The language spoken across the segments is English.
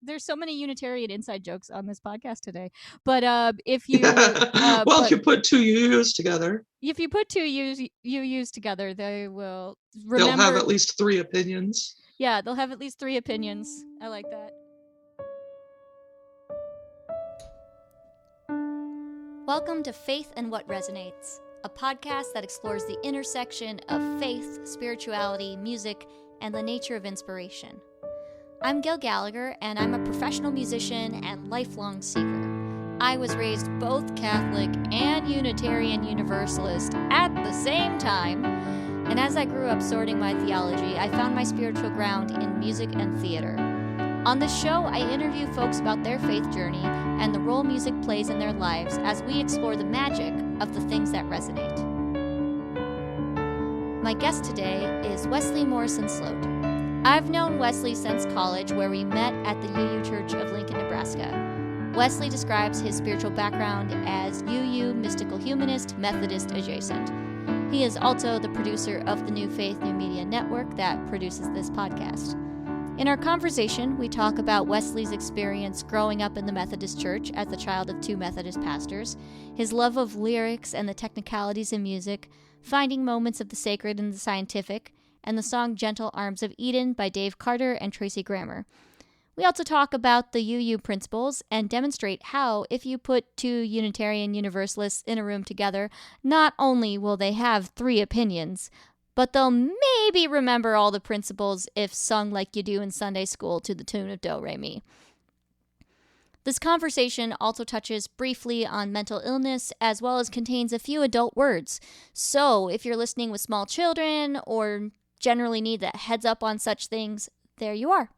there's so many Unitarian inside jokes on this podcast today. But if you if you put two UUs together, UUs together, they will remember. They'll have at least three opinions. Yeah, they'll have at least three opinions. I like that. Welcome to Faith and What Resonates, a podcast that explores the intersection of faith, spirituality, music, and the nature of inspiration. I'm Gil Gallagher, and I'm a professional musician and lifelong seeker. I was raised both Catholic and Unitarian Universalist at the same time, and as I grew up sorting my theology, I found my spiritual ground in music and theater. On this show, I interview folks about their faith journey and the role music plays in their lives as we explore the magic of the things that resonate. My guest today is Wesley Morisson-Sloat. I've known Wesley since college, where we met at the UU Church of Lincoln, Nebraska. Wesley describes his spiritual background as UU mystical humanist, Methodist adjacent. He is also the producer of the New Faith New Media Network that produces this podcast. In our conversation, we talk about Wesley's experience growing up in the Methodist Church as the child of two Methodist pastors, his love of lyrics and the technicalities in music, finding moments of the sacred and the scientific, and the song Gentle Arms of Eden by Dave Carter and Tracey Grammer. We also talk about the UU principles and demonstrate how, if you put two Unitarian Universalists in a room together, not only will they have three opinions, but they'll maybe remember all the principles if sung like you do in Sunday school to the tune of Do, Re, Mi. This conversation also touches briefly on mental illness, as well as contains a few adult words. So if you're listening with small children or generally need a heads up on such things, there you are.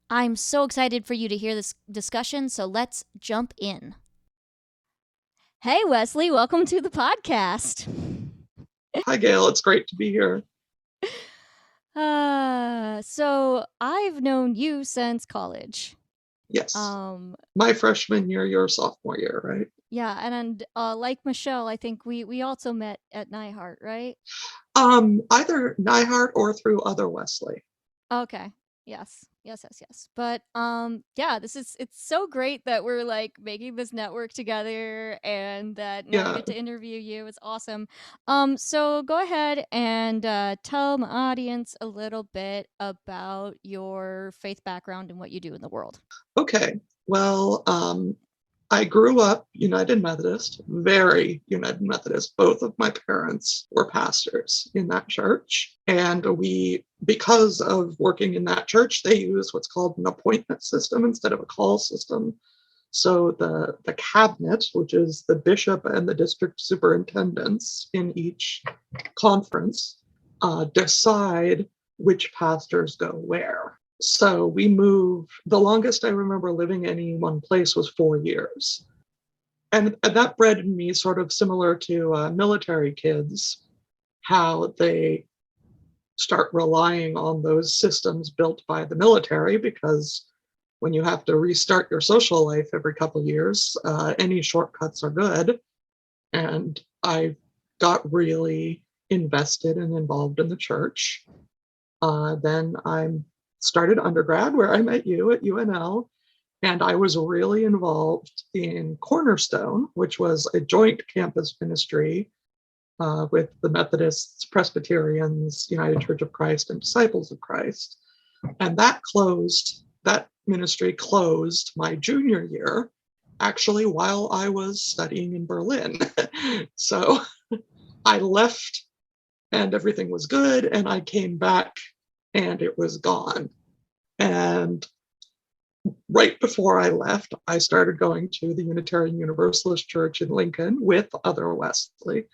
I'm so excited for you to hear this discussion, so let's jump in. Hey, Wesley, welcome to the podcast. Hi, Gail. It's great to be here. So I've known you since college. Yes. My freshman year, your sophomore year, right? Yeah, and like Michelle, I think we also met at Nyhart, right? Either Nyhart or through other Wesley. Okay. Yes. But yeah, it's so great that we're like making this network together and that now I get to interview you. It's awesome. So go ahead and tell my audience a little bit about your faith background and what you do in the world. Okay. Well, I grew up United Methodist, very United Methodist. Both of my parents were pastors in that church. And because of working in that church, they use what's called an appointment system instead of a call system. So the cabinet, which is the bishop and the district superintendents in each conference, decide which pastors go where. So we moved, the longest I remember living in any one place was 4 years. And that bred in me sort of similar to military kids, how they start relying on those systems built by the military, because when you have to restart your social life every couple of years, any shortcuts are good. And I got really invested and involved in the church. Then I started undergrad, where I met you at UNL, and I was really involved in Cornerstone, which was a joint campus ministry with the Methodists, Presbyterians, United Church of Christ, and Disciples of Christ. And that ministry closed my junior year, actually while I was studying in Berlin. So I left and everything was good, and I came back and it was gone. And right before I left, I started going to the Unitarian Universalist Church in Lincoln with other Wesley.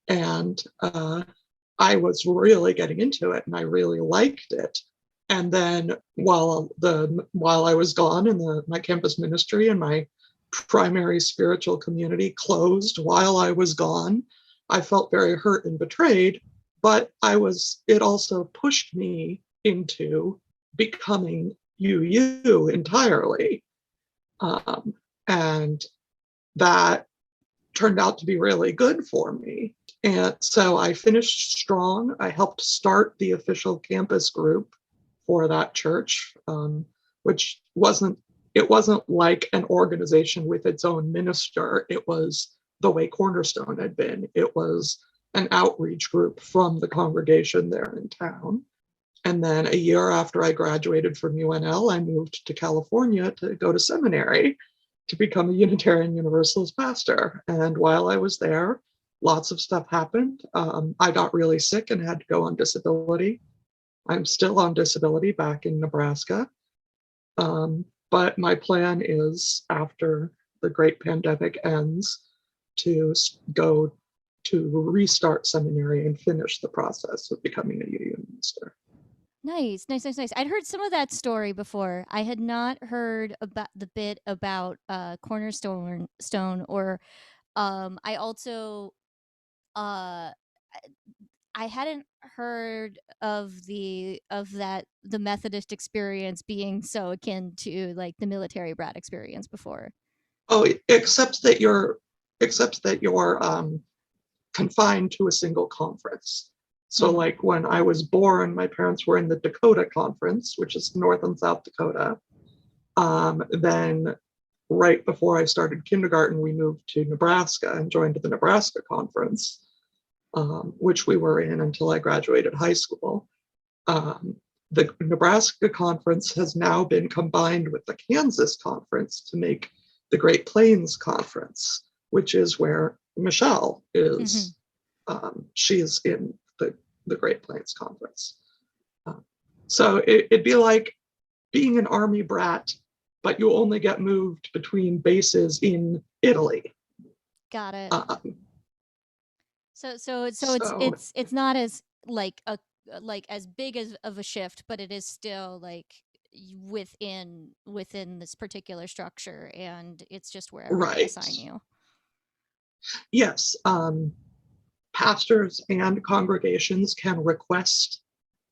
And I was really getting into it, and I really liked it. And then while I was gone, and my campus ministry and my primary spiritual community closed while I was gone, I felt very hurt and betrayed. But it also pushed me into becoming UU entirely. And that turned out to be really good for me. And so I finished strong. I helped start the official campus group for that church, which wasn't like an organization with its own minister. It was the way Cornerstone had been. It was an outreach group from the congregation there in town. And then a year after I graduated from UNL, I moved to California to go to seminary to become a Unitarian Universalist pastor. And while I was there, lots of stuff happened. I got really sick and had to go on disability. I'm still on disability back in Nebraska. But my plan is, after the great pandemic ends, to go to restart seminary and finish the process of becoming a UU minister. Nice. I'd heard some of that story before. I had not heard about the bit about Cornerstone or I also uh I hadn't heard of the Methodist experience being so akin to like the military brat experience before. Oh, except that you're confined to a single conference. So like when I was born, my parents were in the Dakota Conference, which is North and South Dakota. Then right before I started kindergarten, we moved to Nebraska and joined the Nebraska Conference, which we were in until I graduated high school. The Nebraska Conference has now been combined with the Kansas Conference to make the Great Plains Conference, which is where Michelle is. She's in the Great Plains Conference. So it'd be like being an Army brat, but you only get moved between bases in Italy. Got it. So it's not as like as big of a shift, but it is still like within this particular structure, and it's just wherever they assign you. Yes. Pastors and congregations can request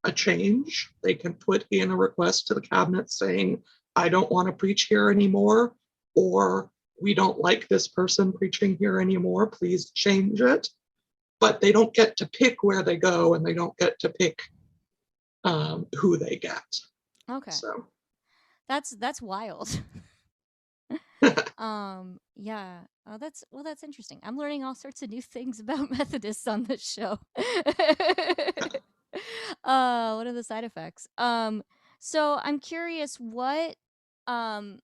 a change. They can put in a request to the cabinet saying, I don't want to preach here anymore, or we don't like this person preaching here anymore, please change it. But they don't get to pick where they go, and they don't get to pick who they get. Okay. So that's wild. Yeah. Oh, that's interesting. I'm learning all sorts of new things about Methodists on this show. What are the side effects? So I'm curious what so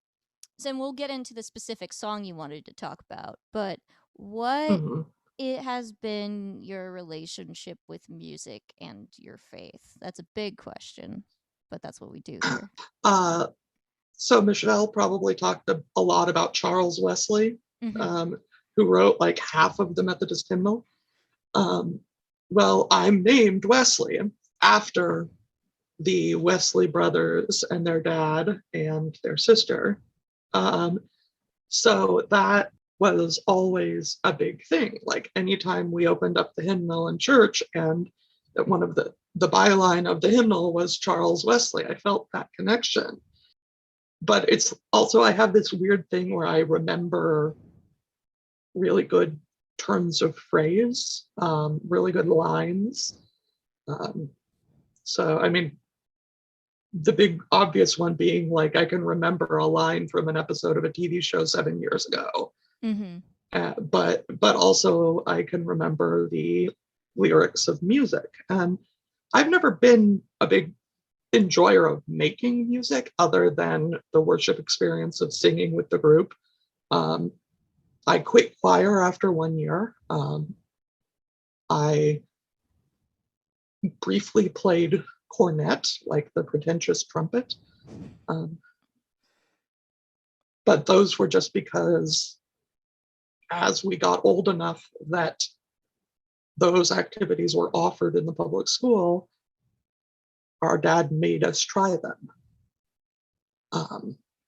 we'll get into the specific song you wanted to talk about, but what it has been your relationship with music and your faith? That's a big question, but that's what we do here. So Michelle probably talked a lot about Charles Wesley, who wrote like half of the Methodist hymnal. Well, I'm named Wesley after the Wesley brothers and their dad and their sister. So that was always a big thing. Like anytime we opened up the hymnal in church, and that one of the byline of the hymnal was Charles Wesley, I felt that connection. But it's also, I have this weird thing where I remember really good turns of phrase, really good lines. So, I mean, the big obvious one being like, I can remember a line from an episode of a TV show 7 years ago. But also I can remember the lyrics of music. And I've never been a big enjoyer of making music other than the worship experience of singing with the group. I quit choir after 1 year. I briefly played cornet, like the pretentious trumpet. But those were just because as we got old enough that those activities were offered in the public school, our dad made us try them,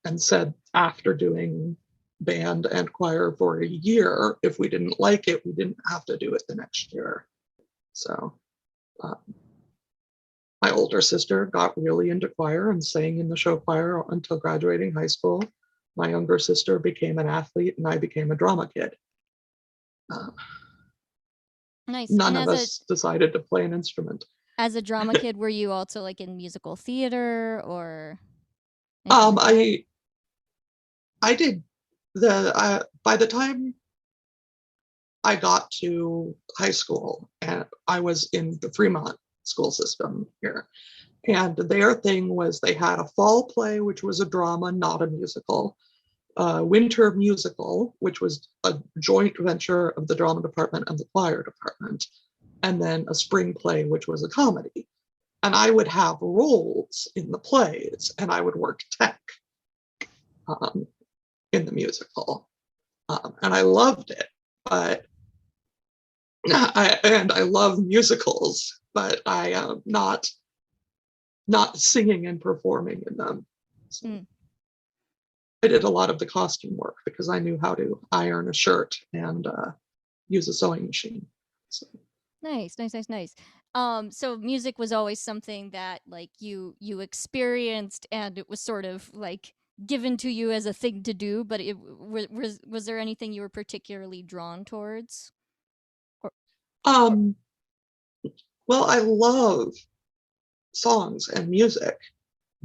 and said after doing band and choir for a year, if we didn't like it, we didn't have to do it the next year. So my older sister got really into choir and sang in the show choir until graduating high school. My younger sister became an athlete, and I became a drama kid. Nice. None of us decided to play an instrument. As a drama kid, were you also like in musical theater or? I did by the time I got to high school, and I was in the Fremont school system here, and their thing was they had a fall play, which was a drama, not a musical, winter musical, which was a joint venture of the drama department and the choir department, and then a spring play, which was a comedy. And I would have roles in the plays, and I would work tech in the musical. And I loved it, but I love musicals, but I am not singing and performing in them. So I did a lot of the costume work because I knew how to iron a shirt and use a sewing machine. So. Nice. So music was always something that like you experienced, and it was sort of like given to you as a thing to do, but it was there anything you were particularly drawn towards? Well, I love songs and music,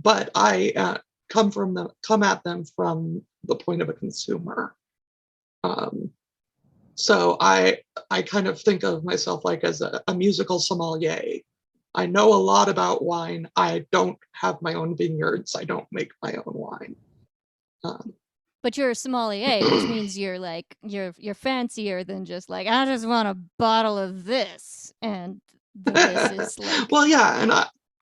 but I come at them from the point of a consumer. So I kind of think of myself like as a musical sommelier. I know a lot about wine. I don't have my own vineyards. I don't make my own wine. But you're a sommelier, which means you're like you're fancier than just like I just want a bottle of this, and this is like. Well, yeah, and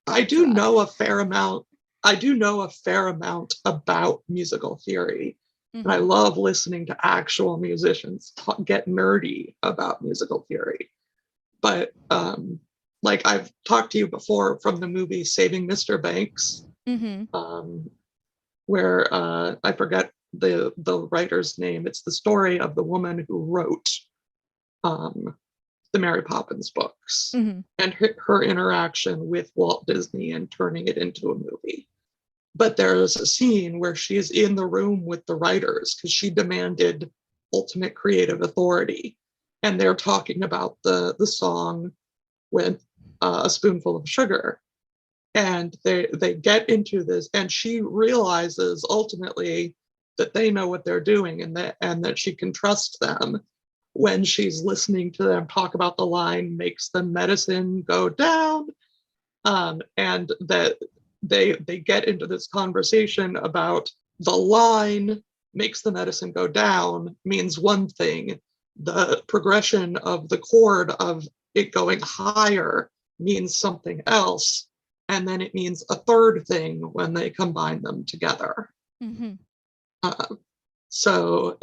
I do know a fair amount. I do know a fair amount about musical theory. And I love listening to actual musicians get nerdy about musical theory. But like I've talked to you before from the movie Saving Mr. Banks, where I forget the writer's name. It's the story of the woman who wrote the Mary Poppins books and her interaction with Walt Disney and turning it into a movie. But there's a scene where she is in the room with the writers because she demanded ultimate creative authority. And they're talking about the song with A Spoonful of Sugar. And they get into this, and she realizes ultimately that they know what they're doing and that she can trust them when she's listening to them talk about the line makes the medicine go down. And that they get into this conversation about the line makes the medicine go down means one thing. The progression of the chord of it going higher means something else. And then it means a third thing when they combine them together. So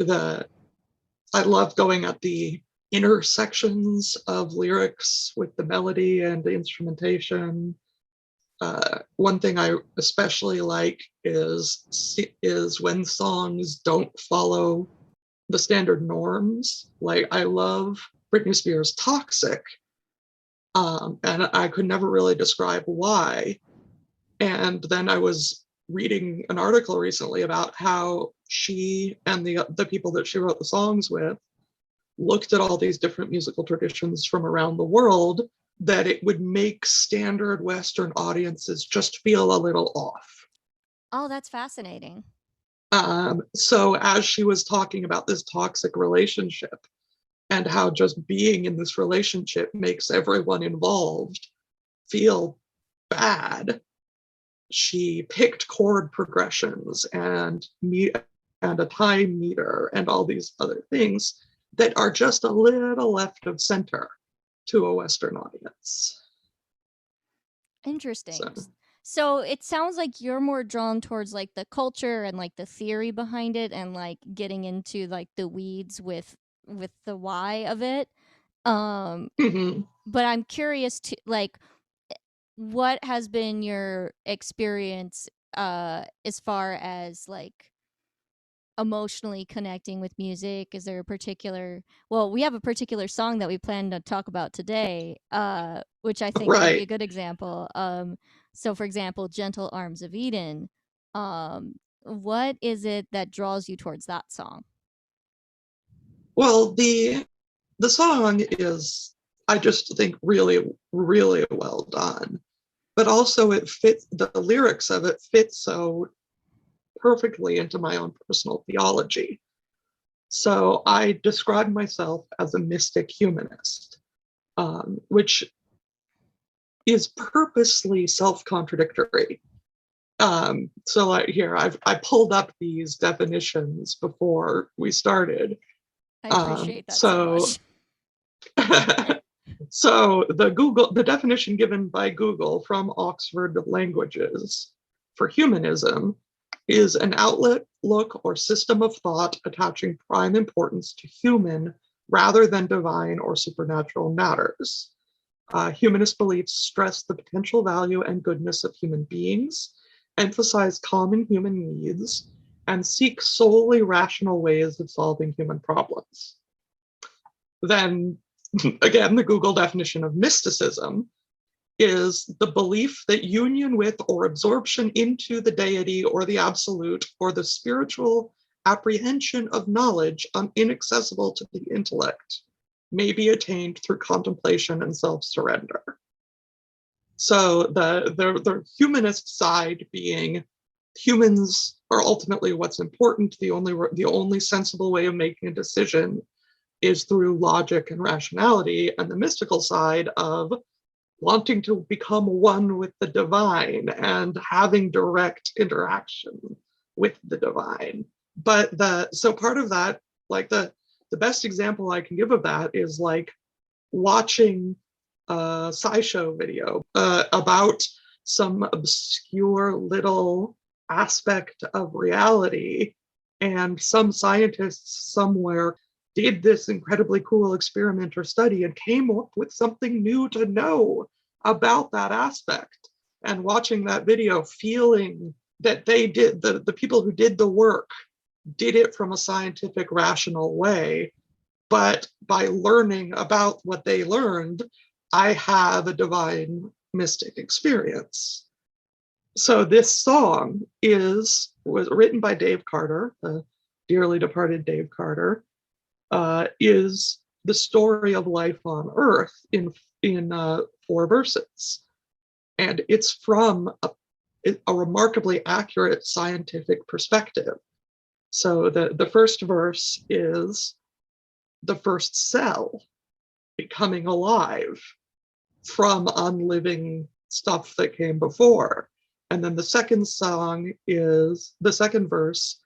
I love going at the intersections of lyrics with the melody and the instrumentation. One thing I especially like is when songs don't follow the standard norms. Like I love Britney Spears' Toxic, and I could never really describe why. And then I was reading an article recently about how she and the people that she wrote the songs with looked at all these different musical traditions from around the world, that it would make standard Western audiences just feel a little off. Oh, that's fascinating. So as she was talking about this toxic relationship and how just being in this relationship makes everyone involved feel bad, she picked chord progressions and a time meter and all these other things that are just a little left of center to a Western audience. Interesting. So it sounds like you're more drawn towards like the culture and like the theory behind it and like getting into like the weeds with the why of it. But I'm curious to like what has been your experience as far as like emotionally connecting with music? Is there a particular we have a particular song that we plan to talk about today, which I think would be a good example. So for example, Gentle Arms of Eden. What is it that draws you towards that song? Well, the song is, I just think, really, really well done. But also it fits, the lyrics of it fit so perfectly into my own personal theology. So I describe myself as a mystic humanist, which is purposely self-contradictory. Here I pulled up these definitions before we started. I appreciate that so much. So the definition given by Google from Oxford Languages for humanism is an outlet, look, or system of thought attaching prime importance to human rather than divine or supernatural matters. Humanist beliefs stress the potential value and goodness of human beings, emphasize common human needs, and seek solely rational ways of solving human problems. Then, again, the Google definition of mysticism is the belief that union with or absorption into the deity or the absolute or the spiritual apprehension of knowledge inaccessible to the intellect may be attained through contemplation and self-surrender. So the humanist side being humans are ultimately what's important. The only sensible way of making a decision is through logic and rationality, and the mystical side of wanting to become one with the divine and having direct interaction with the divine. But so part of that, like the best example I can give of that is like watching a SciShow video about some obscure little aspect of reality, and some scientists somewhere did this incredibly cool experiment or study and came up with something new to know about that aspect. And watching that video, feeling that they did, the people who did the work did it from a scientific, rational way. But by learning about what they learned, I have a divine mystic experience. So this song was written by Dave Carter, the dearly departed Dave Carter, is the story of life on Earth in 4 verses. And it's from a remarkably accurate scientific perspective. So the first verse is the first cell becoming alive from unliving stuff that came before. And then the second verse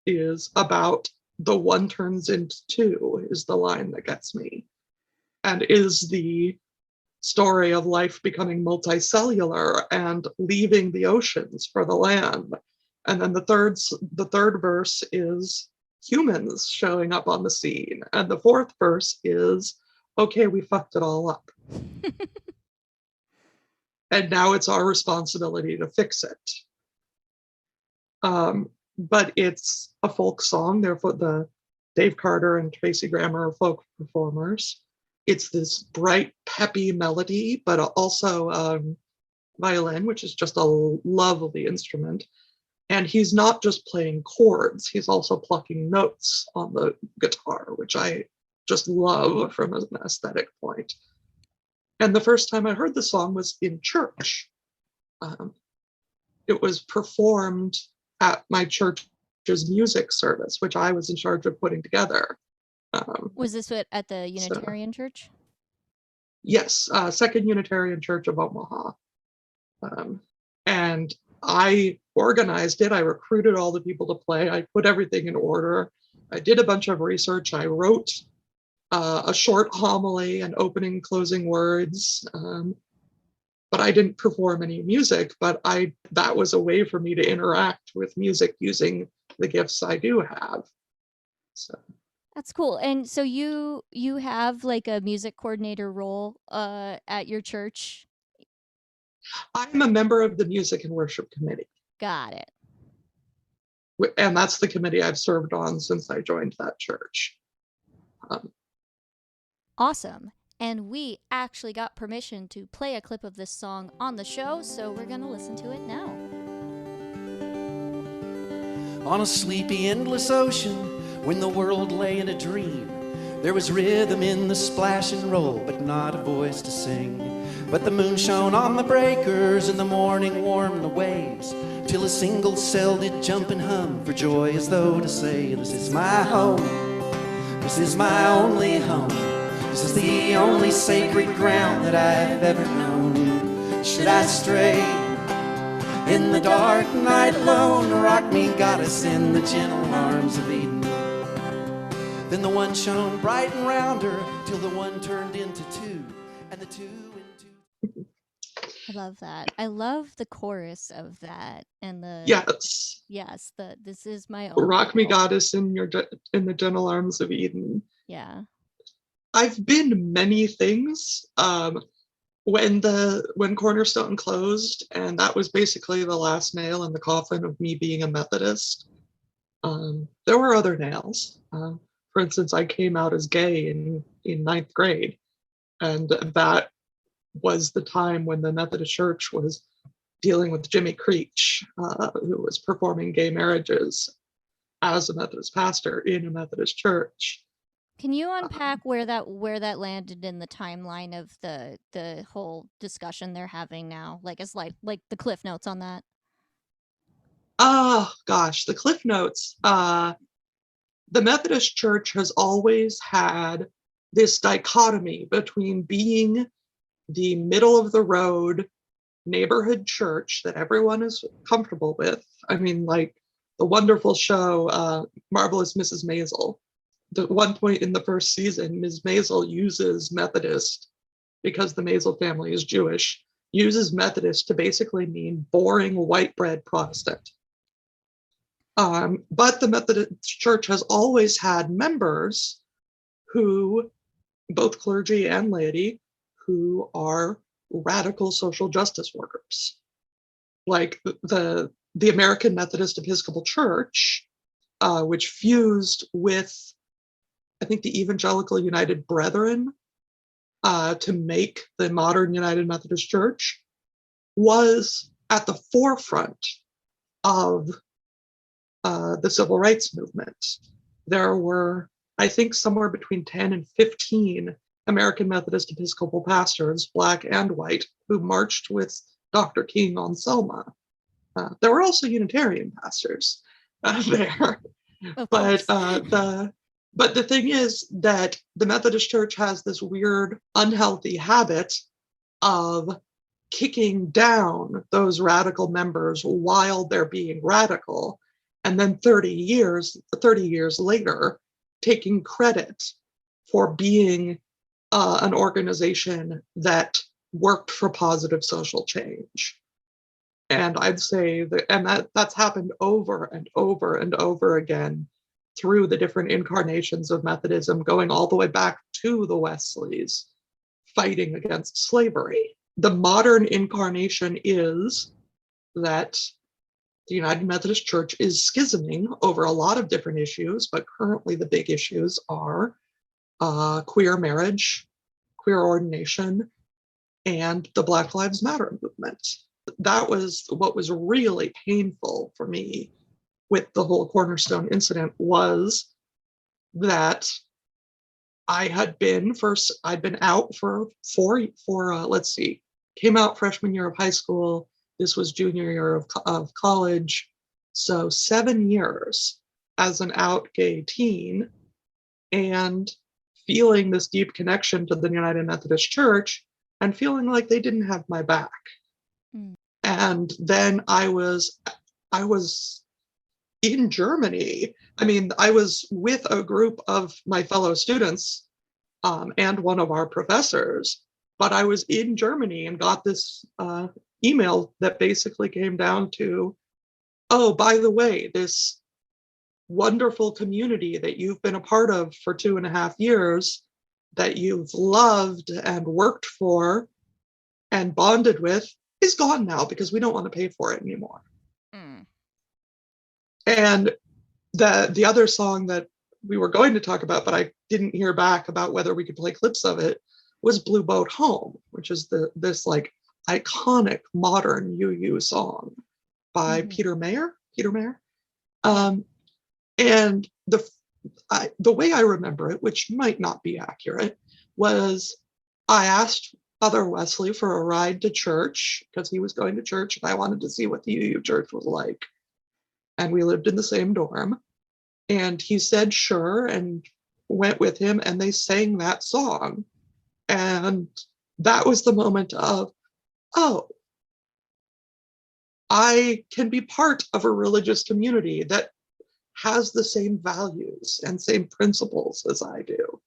is about the one turns into two, is the line that gets me, and is the story of life becoming multicellular and leaving the oceans for the land. And then the third verse is humans showing up on the scene. And the fourth verse is, okay, we fucked it all up. And now it's our responsibility to fix it. But it's a folk song, therefore the Dave Carter and Tracey Grammer are folk performers. It's this bright, peppy melody, but also violin, which is just a lovely instrument. And he's not just playing chords, he's also plucking notes on the guitar, which I just love from an aesthetic point. And the first time I heard the song was in church. It was performed at my church's music service, which I was in charge of putting together. Was this at the Unitarian Church? Yes, Second Unitarian Church of Omaha. And I organized it. I recruited all the people to play. I put everything in order. I did a bunch of research. I wrote a short homily and opening, closing words. But I didn't perform any music, but that was a way for me to interact with music using the gifts I do have. So that's cool. And so you have like a music coordinator role at your church? I'm a member of the Music and Worship Committee. Got it. And that's the committee I've served on since I joined that church. Awesome. And we actually got permission to play a clip of this song on the show, so we're going to listen to it now. On a sleepy, endless ocean, when the world lay in a dream, there was rhythm in the splash and roll, but not a voice to sing. But the moon shone on the breakers, and the morning warmed the waves, till a single cell did jump and hum for joy, as though to say, this is my home, this is my only home, this is the only sacred ground that I've ever known. Should I stray in the dark night alone, rock me, goddess, in the gentle arms of Eden? Then the one shone bright and round her, till the one turned into two, and the two into... I love that. I love the chorus of that, and the yes, the this is my own rock me, world. goddess, in the gentle arms of Eden. Yeah. I've been many things. When Cornerstone closed, and that was basically the last nail in the coffin of me being a Methodist. There were other nails. For instance, I came out as gay in ninth grade, and that was the time when the Methodist Church was dealing with Jimmy Creech, who was performing gay marriages as a Methodist pastor in a Methodist church. Can you unpack where that landed in the timeline of the whole discussion they're having now? Like, it's like the cliff notes on that. Oh gosh, the cliff notes. The Methodist Church has always had this dichotomy between being the middle of the road neighborhood church that everyone is comfortable with. I mean, like the wonderful show, Marvelous Mrs. Maisel. At one point in the first season, Ms. Maisel uses Methodist, because the Maisel family is Jewish, uses Methodist to basically mean boring white bread Protestant. But the Methodist Church has always had members who, both clergy and laity, who are radical social justice workers. Like the American Methodist Episcopal Church, which fused with, I think, the Evangelical United Brethren to make the modern United Methodist Church, was at the forefront of the civil rights movement. There were, I think, somewhere between 10 and 15 American Methodist Episcopal pastors, black and white, who marched with Dr. King on Selma. There were also Unitarian pastors there. But the thing is that the Methodist Church has this weird, unhealthy habit of kicking down those radical members while they're being radical, and then 30 years later, taking credit for being an organization that worked for positive social change. And I'd say that's happened over and over and over again through the different incarnations of Methodism, going all the way back to the Wesleys fighting against slavery. The modern incarnation is that the United Methodist Church is schisming over a lot of different issues, but currently the big issues are queer marriage, queer ordination, and the Black Lives Matter movement. That was what was really painful for me with the whole Cornerstone incident, was that I'd been out for came out freshman year of high school. This was junior year of college. So 7 years as an out gay teen, and feeling this deep connection to the United Methodist Church and feeling like they didn't have my back. Mm. And then I was in Germany. I mean, I was with a group of my fellow students and one of our professors, but I was in Germany and got this email that basically came down to, oh, by the way, this wonderful community that you've been a part of for 2.5 years, that you've loved and worked for and bonded with, is gone now because we don't want to pay for it anymore. Mm. And the other song that we were going to talk about, but I didn't hear back about whether we could play clips of it, was Blue Boat Home, which is this like iconic modern UU song by Peter Mayer. And the way I remember it, which might not be accurate, was I asked Father Wesley for a ride to church because he was going to church and I wanted to see what the UU church was like. And we lived in the same dorm. And he said, sure, and went with him, and they sang that song. And that was the moment of, oh, I can be part of a religious community that has the same values and same principles as I do.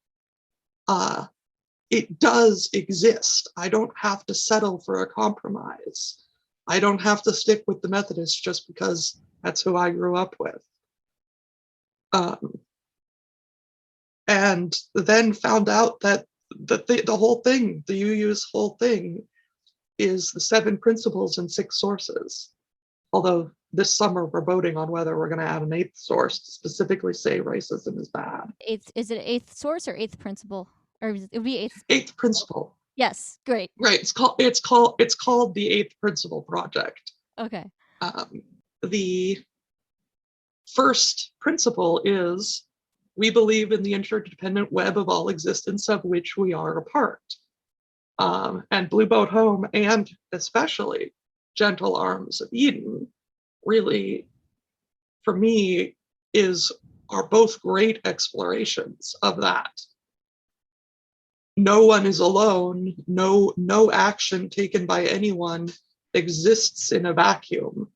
It does exist. I don't have to settle for a compromise. I don't have to stick with the Methodists just because that's who I grew up with. And then found out that the whole thing, the UU's whole thing, is the 7 principles and 6 sources. Although this summer we're voting on whether we're going to add an 8th source to specifically say racism is bad. Is it 8th source or 8th principle? Or it would be 8th? 8th principle. Yes, great. Right. It's called the 8th Principle Project. Okay. The first principle is we believe in the interdependent web of all existence of which we are a part. And Blue Boat Home, and especially Gentle Arms of Eden, really, for me, are both great explorations of that. No one is alone. No action taken by anyone exists in a vacuum.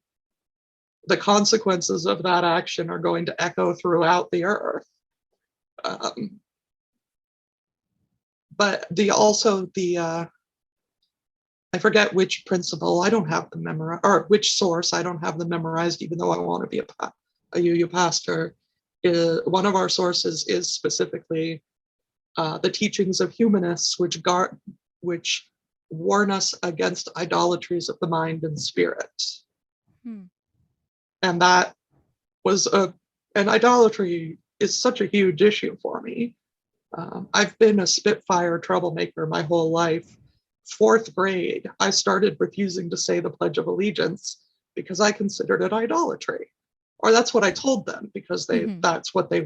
The consequences of that action are going to echo throughout the earth. But I forget which principle, I don't have them memorized, or which source, I don't have them memorized, even though I want to be a UU pastor. One of our sources is specifically the teachings of humanists, which warn us against idolatries of the mind and spirit. And that was and idolatry is such a huge issue for me. I've been a Spitfire troublemaker my whole life. 4th grade, I started refusing to say the Pledge of Allegiance because I considered it idolatry. Or that's what I told them, because that's what they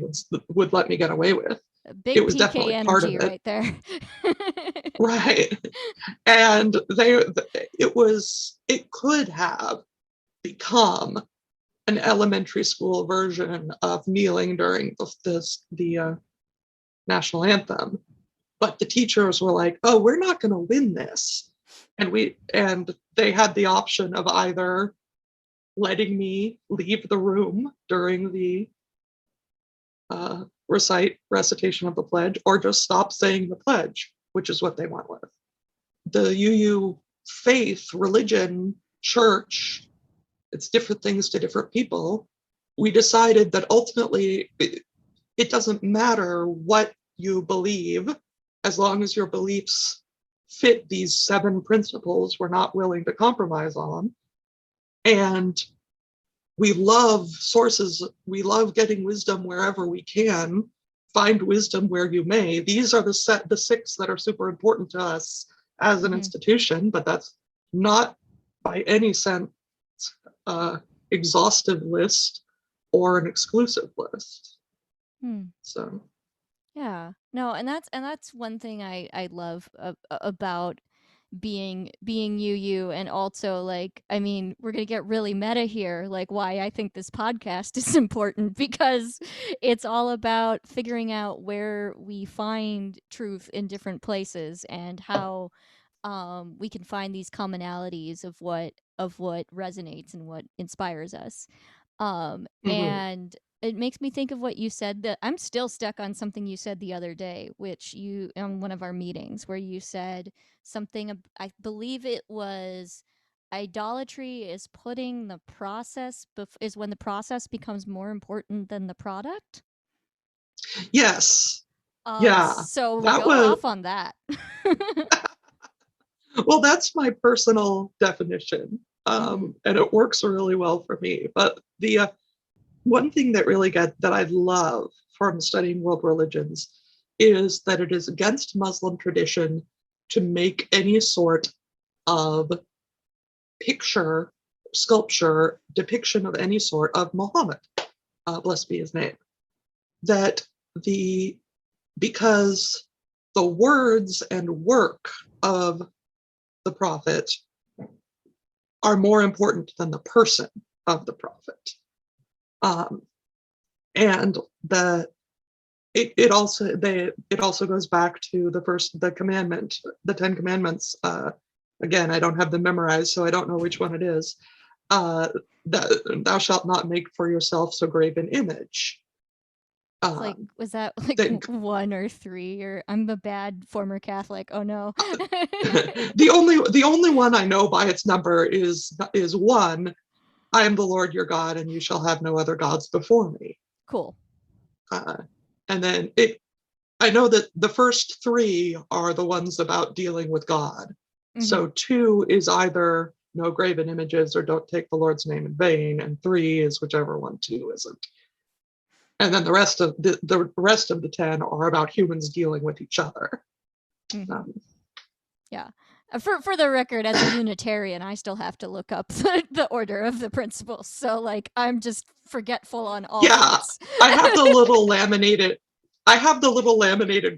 would let me get away with. Big it was PK definitely energy part of it. right there. Right. And it could have become an elementary school version of kneeling during the national anthem. But the teachers were like, oh, we're not going to win this. And they had the option of either letting me leave the room during the recitation of the pledge, or just stop saying the pledge, which is what they went with. The UU faith, religion, church, it's different things to different people. We decided that ultimately it doesn't matter what you believe, as long as your beliefs fit these 7 principles we're not willing to compromise on. And we love sources. We love getting wisdom wherever we can. Find wisdom where you may. These are the 6 that are super important to us as an institution, but that's not by any sense exhaustive list or an exclusive list. So yeah, no, and that's one thing I love about being UU, and also, like, I mean, we're gonna get really meta here, like why I think this podcast is important, because it's all about figuring out where we find truth in different places and how we can find these commonalities of what resonates and what inspires us. And it makes me think of what you said, that I'm still stuck on something you said the other day, which you, in one of our meetings, where you said something, I believe it was, idolatry is putting the process, is when the process becomes more important than the product. Yes. Yeah. So that go off on that. Well, that's my personal definition. And it works really well for me. But the one thing that I love from studying world religions is that it is against Muslim tradition to make any sort of picture, sculpture, depiction of any sort of Muhammad, blessed be his name. Because the words and work of the prophet are more important than the person of the prophet. And it also goes back to the commandment, the 10 Commandments. Again, I don't have them memorized, so I don't know which one it is. That thou shalt not make for yourself so grave an image. Like, was that like 1 or 3? Or I'm a bad former Catholic. Oh no. the only one I know by its number is 1. I am the Lord your God, and you shall have no other gods before me. Cool. And then I know that the first 3 are the ones about dealing with God. Mm-hmm. So 2 is either no graven images or don't take the Lord's name in vain, and 3 is whichever one 2 isn't. And then the rest of the 10 are about humans dealing with each other. Mm-hmm. Yeah. For the record, as a Unitarian, I still have to look up the order of the principles. So, like, I'm just forgetful on all. Yeah, I have the little laminated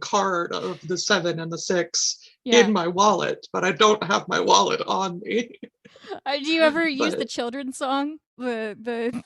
card of the 7 and the 6 in my wallet, but I don't have my wallet on me. Do you ever use the children's song? The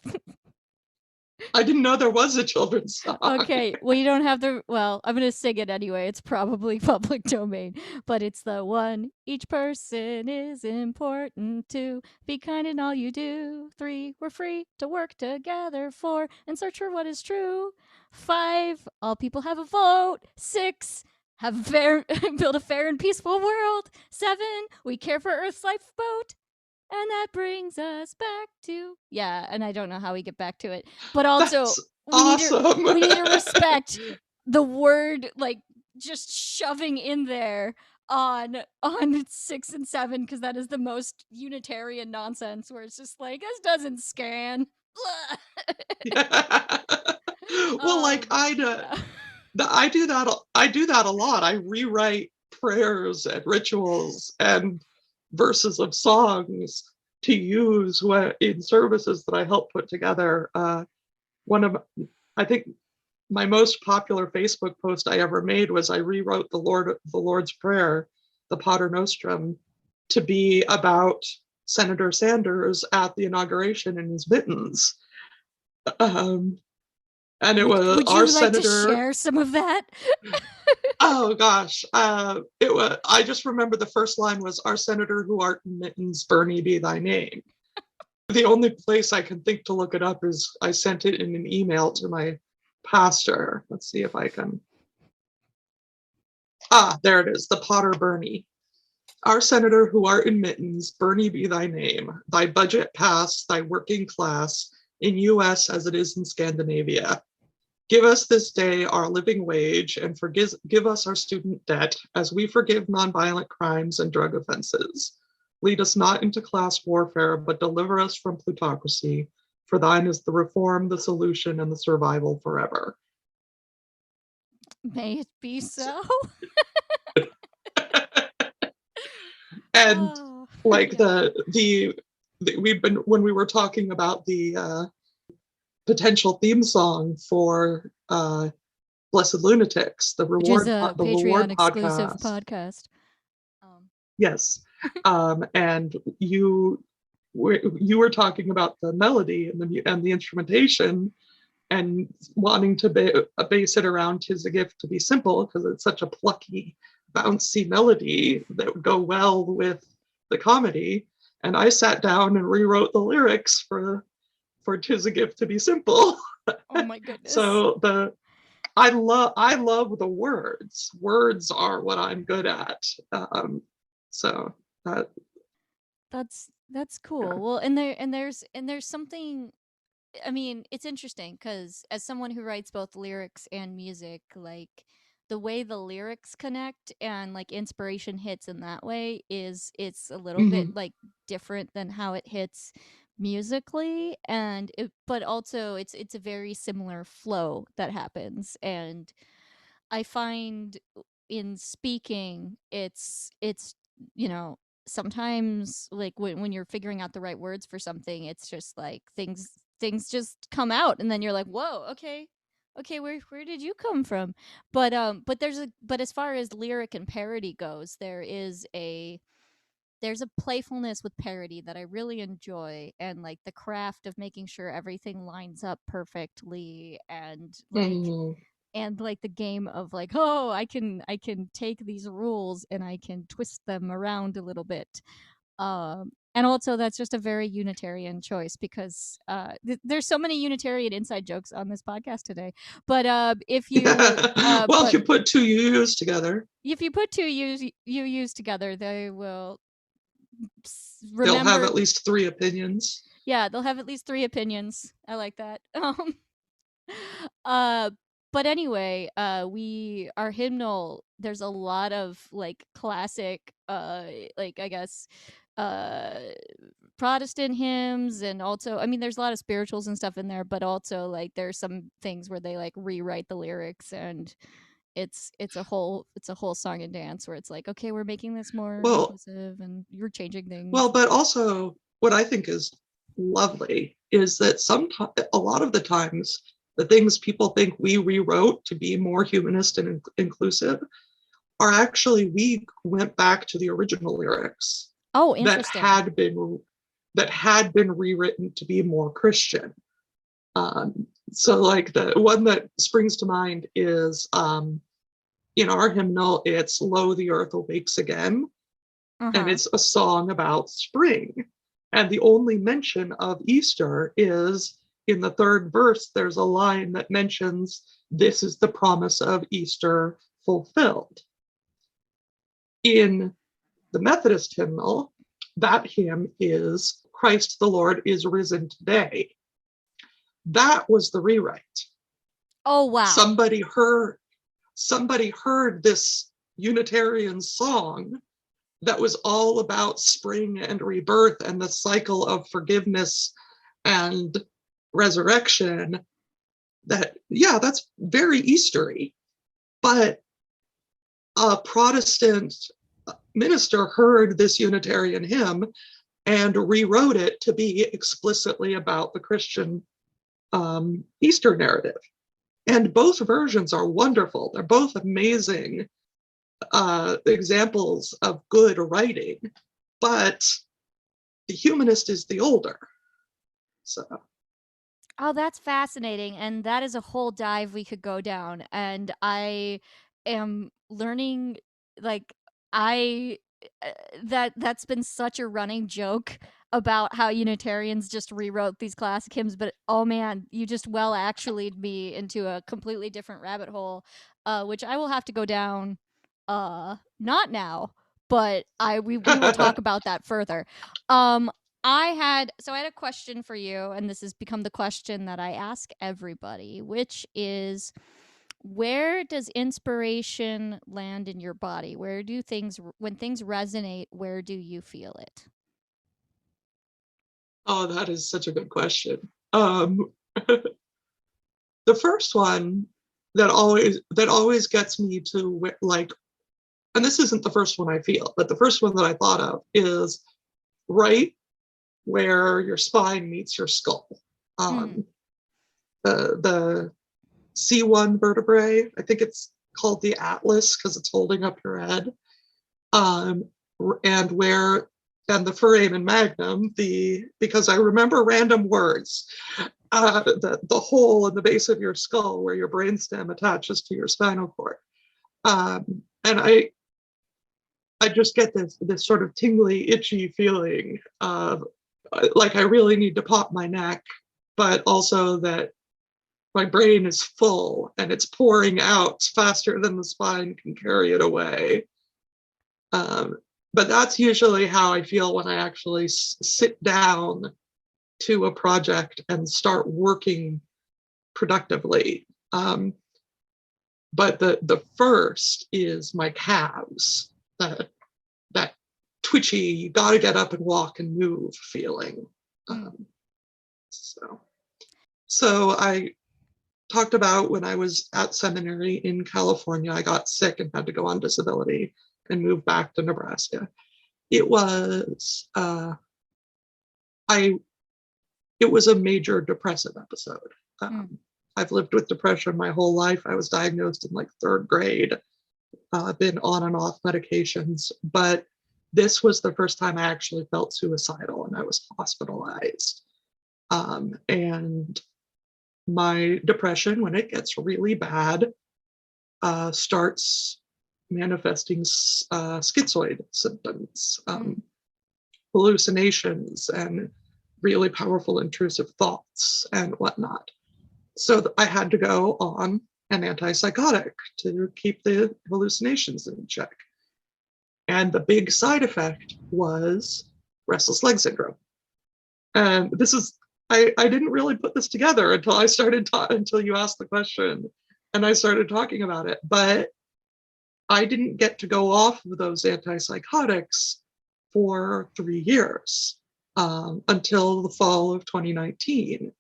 I didn't know there was a children's song. Okay, well, you don't have well, I'm going to sing it anyway. It's probably public domain, but it's the 1. Each person is important. 2. Be kind in all you do. 3. We're free to work together. 4. And search for what is true. 5. All people have a vote. 6. Build a fair and peaceful world. 7. We care for Earth's lifeboat. And that brings us back to and I don't know how we get back to it, but also we need to respect the word, like, just shoving in there on 6 and 7, because that is the most Unitarian nonsense where it's just like, this doesn't scan. Well, like I do that a lot. I rewrite prayers and rituals and verses of songs to use in services that I help put together. I think my most popular Facebook post I ever made was I rewrote the Lord's Prayer, the Pater Nostrum, to be about Senator Sanders at the inauguration in his mittens. And it was would our you like senator. To share some of that? Oh gosh, it was. I just remember the first line was, "Our senator who art in mittens, Bernie be thy name." The only place I can think to look it up is I sent it in an email to my pastor. Let's see if I can. There it is. The Potter Bernie. Our senator who art in mittens, Bernie be thy name. Thy budget pass, thy working class, in U.S. as it is in Scandinavia. Give us this day our living wage, and give us our student debt, as we forgive nonviolent crimes and drug offenses. Lead us not into class warfare, but deliver us from plutocracy, for thine is the reform, the solution, and the survival forever. May it be so. And like when we were talking about the potential theme song for Blessed Lunatics, the Reward, which is a the Patreon Reward exclusive podcast. Yes, and you were talking about the melody and the instrumentation, and wanting to base it around "'Tis a Gift to Be Simple" because it's such a plucky, bouncy melody that would go well with the comedy. And I sat down and rewrote the lyrics for "'Tis a Gift to Be Simple." Oh my goodness! So I love the words. Words are what I'm good at. So that's cool. Yeah. Well, and there's something. I mean, it's interesting because as someone who writes both lyrics and music, like, the way the lyrics connect and like inspiration hits in that way it's a little bit like different than how it hits musically, but also it's a very similar flow that happens. And I find in speaking, it's sometimes, like, when you're figuring out the right words for something, it's just like things just come out, and then you're like, whoa, okay, where did you come from? But as far as lyric and parody goes, there is a there's a playfulness with parody that I really enjoy, and like the craft of making sure everything lines up perfectly, and like the game of like, oh, I can take these rules and I can twist them around a little bit. And also that's just a very Unitarian choice, because there's so many Unitarian inside jokes on this podcast today. But if you well, if you put two UUs together, together, they will they'll have remember. at least three opinions. Yeah, they'll have at least three opinions. I like that. But anyway, our hymnal, there's a lot of like classic, like I guess, Protestant hymns, and also, I mean, there's a lot of spirituals and stuff in there, but also like there's some things where they like rewrite the lyrics, and it's a whole song and dance where it's like, okay, we're making this more inclusive, and you're changing things. Well, but also what I think is lovely is that a lot of the times the things people think we rewrote to be more humanist and inclusive are actually, we went back to the original lyrics. Oh, interesting. that had been rewritten to be more Christian. So like the one that springs to mind is in our hymnal, it's "Lo, the earth awakes again." And it's a song about spring. And the only mention of Easter is in the third verse. There's a line that mentions, "This is the promise of Easter fulfilled." In the Methodist hymnal, that hymn is "Christ the Lord is risen today." That was the rewrite. Oh, wow. Somebody heard this Unitarian song that was all about spring and rebirth and the cycle of forgiveness and resurrection. That's very Eastery. But a Protestant minister heard this Unitarian hymn and rewrote it to be explicitly about the Christian Easter narrative. And both versions are wonderful. They're both amazing examples of good writing, but the humanist is the older. So. Oh, that's fascinating. And that is a whole dive we could go down. And I am learning, like, that's been such a running joke about how Unitarians just rewrote these classic hymns, but oh man, you just actually'd me into a completely different rabbit hole, which I will have to go down, not now, but we will talk about that further. I had a question for you, and this has become the question that I ask everybody, which is, where does inspiration land in your body? When things resonate, where do you feel it? Oh, that is such a good question. The first one that always gets me to, like, and this isn't the first one I feel, but the first one that I thought of is right where your spine meets your skull. The C1 vertebrae, I think it's called the atlas because it's holding up your head. And the foramen magnum, because I remember random words, the hole in the base of your skull where your brainstem attaches to your spinal cord. And I just get this sort of tingly, itchy feeling of like I really need to pop my neck, but also that my brain is full and it's pouring out faster than the spine can carry it away. But that's usually how I feel when I actually sit down to a project and start working productively. But the first is my calves, that twitchy, you gotta get up and walk and move feeling. So I talked about when I was at seminary in California, I got sick and had to go on disability and move back to Nebraska. It was a major depressive episode. I've lived with depression my whole life. I was diagnosed in like third grade. Been on and off medications, but this was the first time I actually felt suicidal, and I was hospitalized. And my depression, when it gets really bad, starts manifesting schizoid symptoms, hallucinations, and really powerful intrusive thoughts and whatnot. So I had to go on an antipsychotic to keep the hallucinations in check. And the big side effect was restless leg syndrome. And this is, I didn't really put this together until I started until you asked the question and I started talking about it. But I didn't get to go off of those antipsychotics for 3 years until the fall of 2019.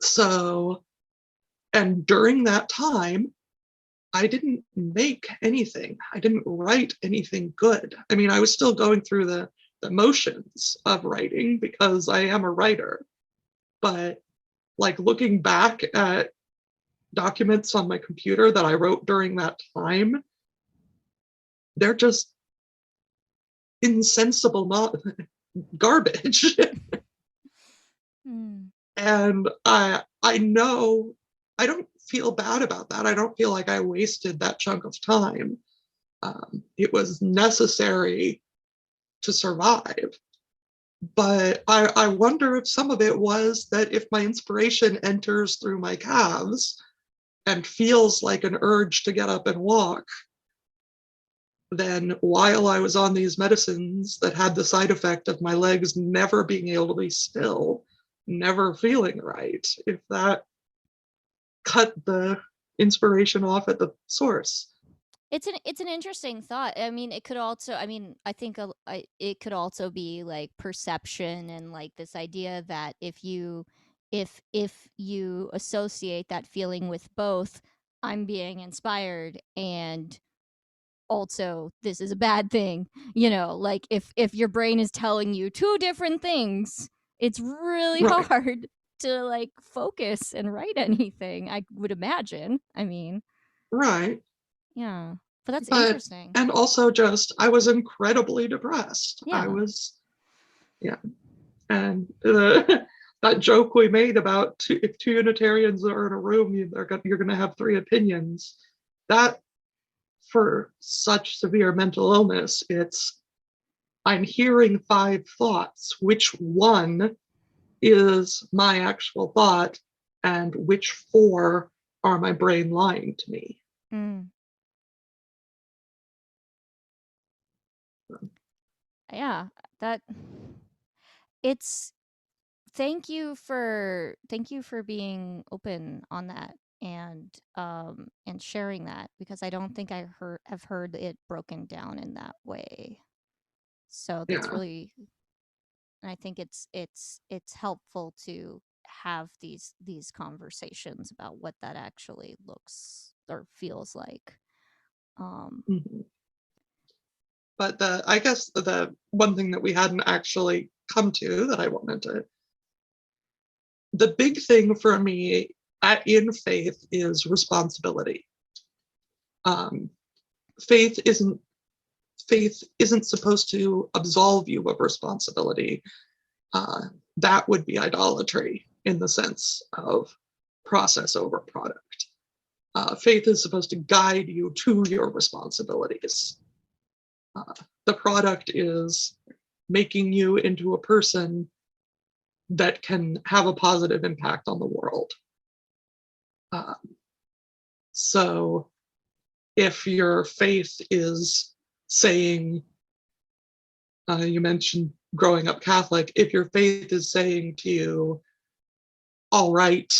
So, and during that time, I didn't make anything. I didn't write anything good. I mean, I was still going through the motions of writing because I am a writer. But like looking back at documents on my computer that I wrote during that time, they're just insensible, not garbage. And I know I don't feel bad about that. I don't feel like I wasted that chunk of time. It was necessary to survive. But I wonder if some of it was that if my inspiration enters through my calves and feels like an urge to get up and walk, then while I was on these medicines that had the side effect of my legs never being able to be still, never feeling right, if that cut the inspiration off at the source. It's an interesting thought. I mean, it could also, I think it could also be like perception and like this idea that if you associate that feeling with both, I'm being inspired and also this is a bad thing, like if your brain is telling you two different things, it's really Right. hard to like focus and write anything, I would imagine. Right. Yeah, but that's But interesting. and also just I was incredibly depressed. Yeah. I was, yeah. And that joke we made about if two Unitarians are in a room, you're going to have three opinions. That for such severe mental illness, I'm hearing 5 thoughts. Which one is my actual thought, and which 4 are my brain lying to me? Yeah, that it's thank you for being open on that and sharing that, because I don't think have heard it broken down in that way. So that's Yeah. really, and I think it's helpful to have these conversations about what that actually looks or feels like. Mm-hmm. But I guess the one thing that we hadn't actually come to that I wanted to, the big thing for me in faith is responsibility. Faith isn't supposed to absolve you of responsibility. That would be idolatry in the sense of process over product. Faith is supposed to guide you to your responsibilities. The product is making you into a person that can have a positive impact on the world. So if your faith is saying, you mentioned growing up Catholic, if your faith is saying to you, all right,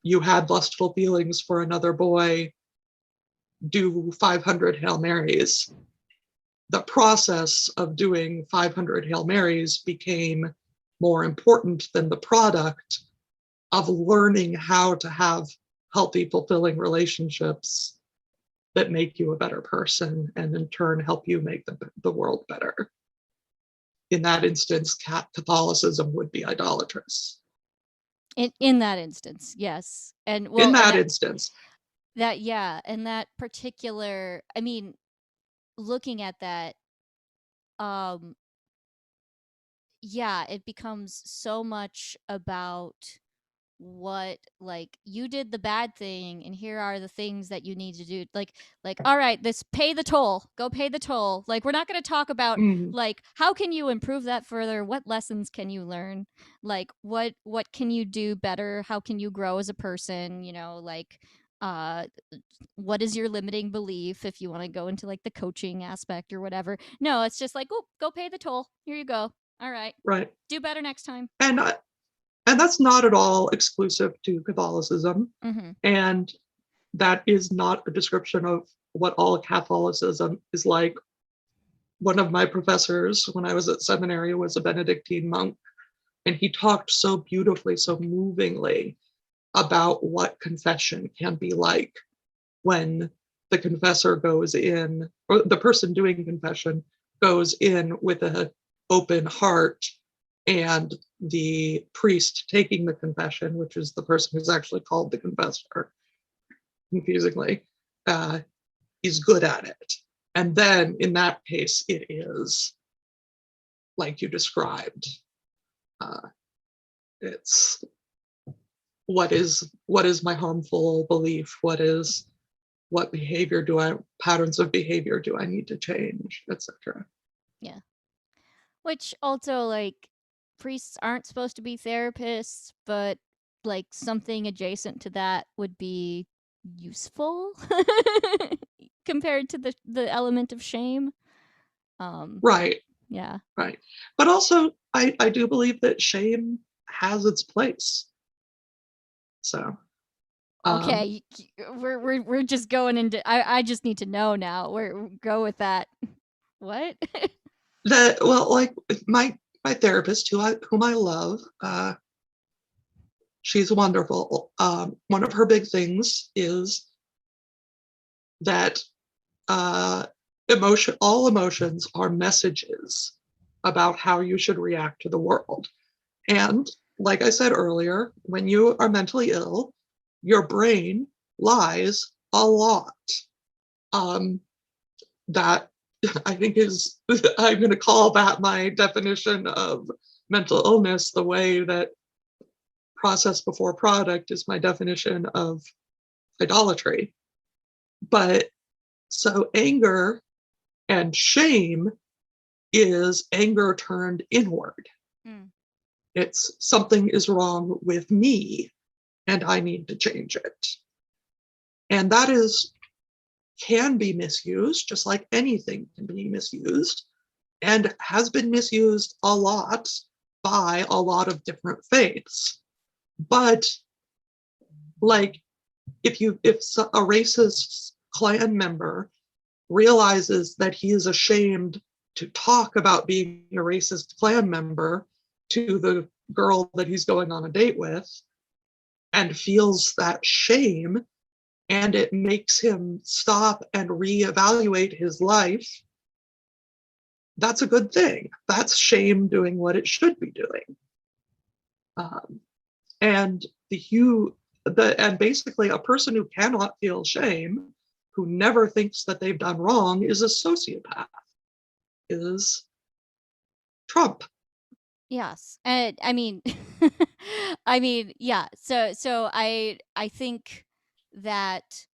you had lustful feelings for another boy, do 500 Hail Marys. The process of doing 500 Hail Marys became more important than the product of learning how to have healthy, fulfilling relationships that make you a better person and in turn help you make the world better. In that instance, Catholicism would be idolatrous. In that instance, yes. And well, in that instance. That, yeah, and that particular, looking at that, yeah, it becomes so much about what, like, you did the bad thing and here are the things that you need to do, like all right, this, pay the toll, go pay the toll. Like, we're not going to talk about like how can you improve that further, what lessons can you learn, like what can you do better, how can you grow as a person, you know, like what is your limiting belief, if you want to go into like the coaching aspect or whatever. No, it's just like, oh, go pay the toll, here you go, all right, Right. do better next time. And that's not at all exclusive to Catholicism. And that is not a description of what all Catholicism is like. One of my professors when I was at seminary was a Benedictine monk, and he talked so beautifully, so movingly about what confession can be like when the confessor goes in, or the person doing confession goes in with an open heart, and the priest taking the confession, which is the person who's actually called the confessor, confusingly, is good at it. And then in that case, it is like you described. It's what is my harmful belief? What patterns of behavior do I need to change, etc. Yeah. Which also, like, priests aren't supposed to be therapists, but like something adjacent to that would be useful compared to the element of shame. Right. Yeah. Right. But also, I do believe that shame has its place. So. Okay, we're just going into. I just need to know now. Where go with that? What? Like my therapist, whom I love, she's wonderful. One of her big things is that all emotions are messages about how you should react to the world. And like I said earlier, when you are mentally ill, your brain lies a lot. That I think is, I'm going to call that my definition of mental illness, the way that process before product is my definition of idolatry. But so anger and shame is anger turned inward. It's something is wrong with me and I need to change it. And that can be misused, just like anything can be misused, and has been misused a lot by a lot of different faiths. But like, if a racist Klan member realizes that he is ashamed to talk about being a racist Klan member to the girl that he's going on a date with, and feels that shame, and it makes him stop and reevaluate his life, that's a good thing. That's shame doing what it should be doing. And basically a person who cannot feel shame, who never thinks that they've done wrong, is a sociopath, is Trump. Yes. And I mean yeah. So I think that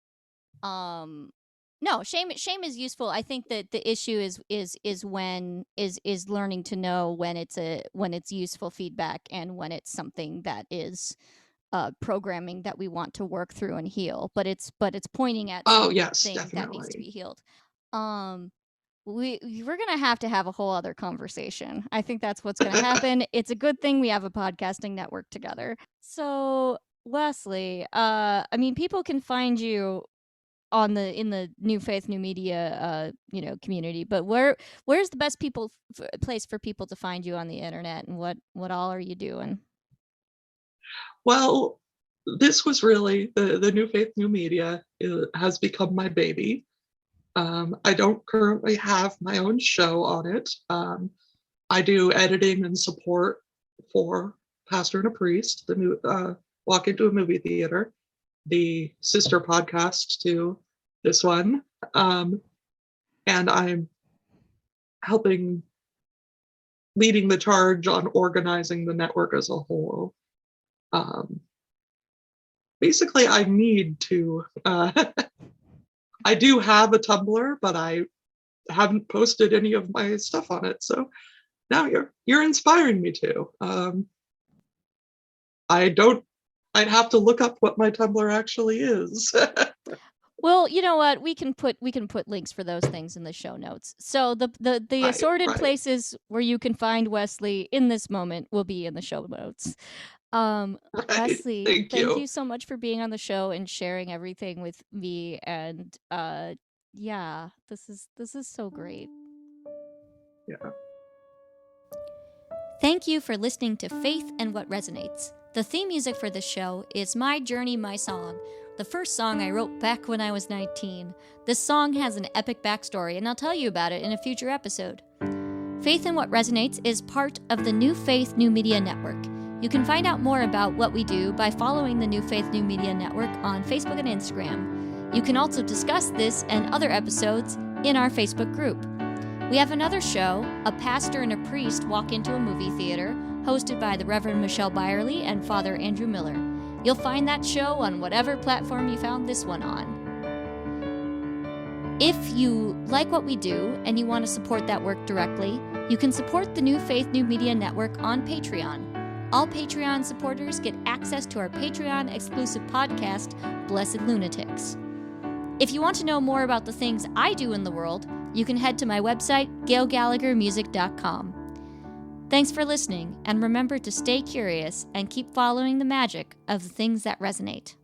no, shame is useful. I think that the issue is when is learning to know when it's useful feedback and when it's something that is programming that we want to work through and heal. But it's pointing at something that needs to be healed. We're gonna have to have a whole other conversation. I think that's what's gonna happen. It's a good thing we have a podcasting network together. So Wesley, I mean, people can find you in the New Faith New Media community, but where's the best place for people to find you on the internet, and what all are you doing? Well, this was really the New Faith New Media has become my baby. I don't currently have my own show on it. I do editing and support for Pastor and a Priest, the new Walk Into a Movie Theater, the sister podcast to this one. and I'm leading the charge on organizing the network as a whole. Basically, I need to, I do have a Tumblr, but I haven't posted any of my stuff on it. So now you're inspiring me to. I'd have to look up what my Tumblr actually is. Well, you know what? We can put links for those things in the show notes. So the assorted places where you can find Wesley in this moment will be in the show notes. Wesley, thank you so much for being on the show and sharing everything with me. And yeah, this is so great. Yeah. Thank you for listening to Faith and What Resonates. The theme music for this show is My Journey, My Song, the first song I wrote back when I was 19. This song has an epic backstory, and I'll tell you about it in a future episode. Faith and What Resonates is part of the New Faith New Media Network. You can find out more about what we do by following the New Faith New Media Network on Facebook and Instagram. You can also discuss this and other episodes in our Facebook group. We have another show, A Pastor and a Priest Walk into a Movie Theater, hosted by the Reverend Michelle Byerly and Father Andrew Miller. You'll find that show on whatever platform you found this one on. If you like what we do and you want to support that work directly, you can support the New Faith New Media Network on Patreon. All Patreon supporters get access to our Patreon-exclusive podcast, Blessed Lunatics. If you want to know more about the things I do in the world, you can head to my website, gailgallaghermusic.com. Thanks for listening, and remember to stay curious and keep following the magic of the things that resonate.